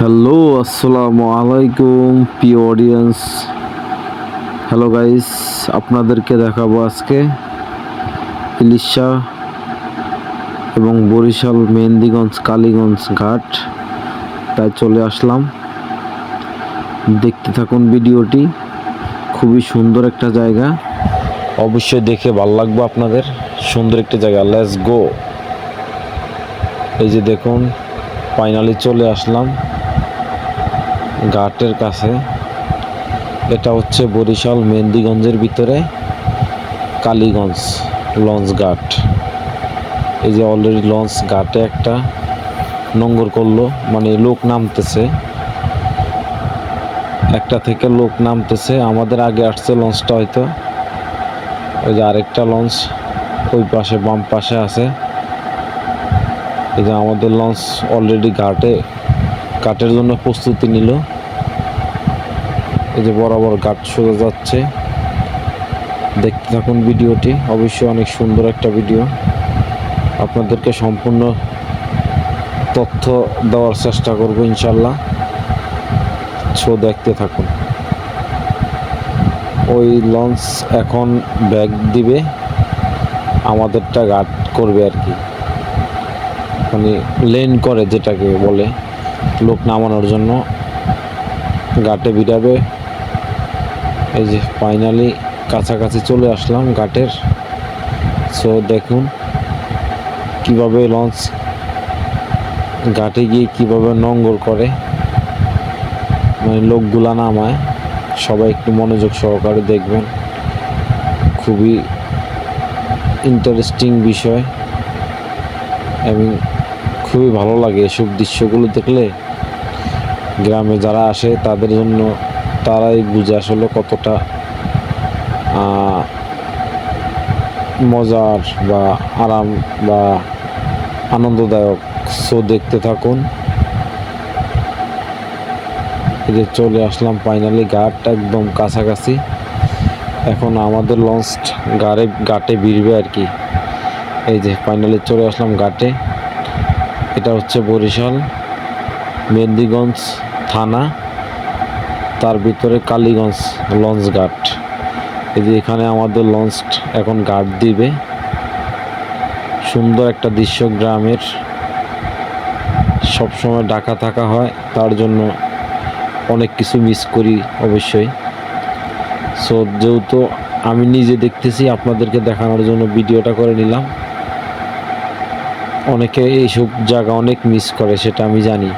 Hello, আসসালামু আলাইকুম প্রিয় অডিয়েন্স। হ্যালো গাইস, আপনাদেরকে দেখাবো আজকে ইলিশা এবং বরিশাল মেহেন্দিগঞ্জ কালীগঞ্জ ঘাট। তাই চলে আসলাম, দেখতে থাকুন ভিডিওটি। খুবই সুন্দর একটা জায়গা, অবশ্যই দেখে ভালো লাগবে আপনাদের। সুন্দর একটা জায়গা, লেটস গো। এই যে দেখুন, ফাইনালি চলে আসলাম ঘাটের কাছে। এটা হচ্ছে বরিশাল মেহেন্দিগঞ্জের ভিতরে কালীগঞ্জ লঞ্চ ঘাট। এই যে অলরেডি লঞ্চ ঘাটে একটা নোঙর করলো, মানে লোক নামতেছে, একটা থেকে লোক নামতেছে। আমাদের আগে আসছে লঞ্চটা, হয়তো ওই যে আরেকটা লঞ্চ ওই পাশে বাম পাশে আছে। এই যে আমাদের লঞ্চ অলরেডি ঘাটের জন্য প্রস্তুতি নিল। এই যে বরাবর ঘাট সোজা যাচ্ছে, দেখতে থাকুন ভিডিওটি। অবশ্যই অনেক সুন্দর একটা ভিডিও, আপনাদেরকে সম্পূর্ণ তথ্য দেওয়ার চেষ্টা করব ইনশাল্লাহ। সো দেখতে থাকুন। ওই লঞ্চ এখন ব্যাক দিবে, আমাদেরটা ঘাট করবে আর কি, মানে লেন করে যেটাকে বলে, লোক নামানোর জন্য ঘাটে বিড়াবে। এই যে ফাইনালি কাছাকাছি চলে আসলাম ঘাটের। সো দেখুন কিভাবে লঞ্চ ঘাটে গিয়ে কিভাবে নোঙর করে, মানে লোকগুলা নামায়। সবাই একটু মনোযোগ সহকারে দেখবেন, খুবই ইন্টারেস্টিং বিষয় এবং খুবই ভালো লাগে এসব দৃশ্যগুলো দেখলে। গ্রামে যারা আসে তাদের জন্য, তারাই বুঝে আসলে কতটা মজার বা আরাম বা আনন্দদায়ক। সো দেখতে থাকুন। এই যে চলে আসলাম ফাইনালি ঘাট একদম কাছাকাছি। এখন আমাদের লঞ্চ ঘাটে ভিড়বে আর কি। এই যে ফাইনালি চলে আসলাম ঘাটে। এটা হচ্ছে বরিশাল মেহেন্দিগঞ্জ থানা, তার ভিতরে কালীগঞ্জ লঞ্চ ঘাট। এই যে এখানে আমাদের লঞ্চ এখন ঘাট দিবে। সুন্দর একটা দৃশ্য, গ্রামের সবসময় ঢাকা থাকা হয়, তার জন্য অনেক কিছু মিস করি অবশ্যই। সো যেহেতু আমি নিজে দেখতেছি, আপনাদেরকে দেখানোর জন্য ভিডিওটা করে নিলাম। অনেকে এইসব জায়গা অনেক মিস করে, সেটা আমি জানি।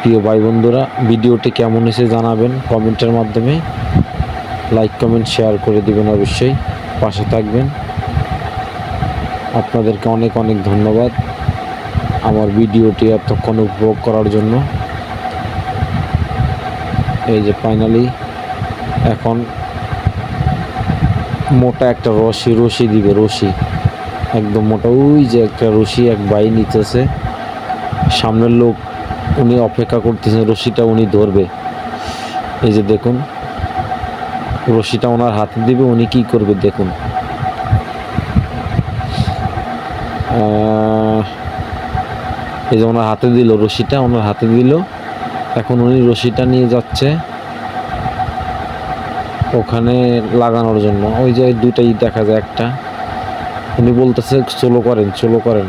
প্রিয় ভাই বন্ধুরা, ভিডিওটি কেমন হয়েছে জানাবেন কমেন্টের মাধ্যমে। লাইক কমেন্ট শেয়ার করে দিবেন, অবশ্যই পাশে থাকবেন। আপনাদেরকে অনেক অনেক ধন্যবাদ আমার ভিডিওটি এতক্ষণ উপভোগ করার জন্য। এই যে ফাইনালি এখন মোটা একটা রশি দিবে, রশি একদম মোটা। ওই যে একটা রশি এক ভাই নিতেছে, সামনের লোক উনি অপেক্ষা করতেছেন, রশিটা উনি ধরবে। এই যে দেখুন, রশিটা ওনার হাতে দিবে, উনি কি করবে দেখুন। এই যে ওনার হাতে দিল রশিটা, ওনার হাতে দিল। এখন উনি রশিটা নিয়ে যাচ্ছে ওখানে লাগানোর জন্য। ওই যে দুটাই দেখা যায়, একটা উনি বলতেছে চলো করেন, চলো করেন।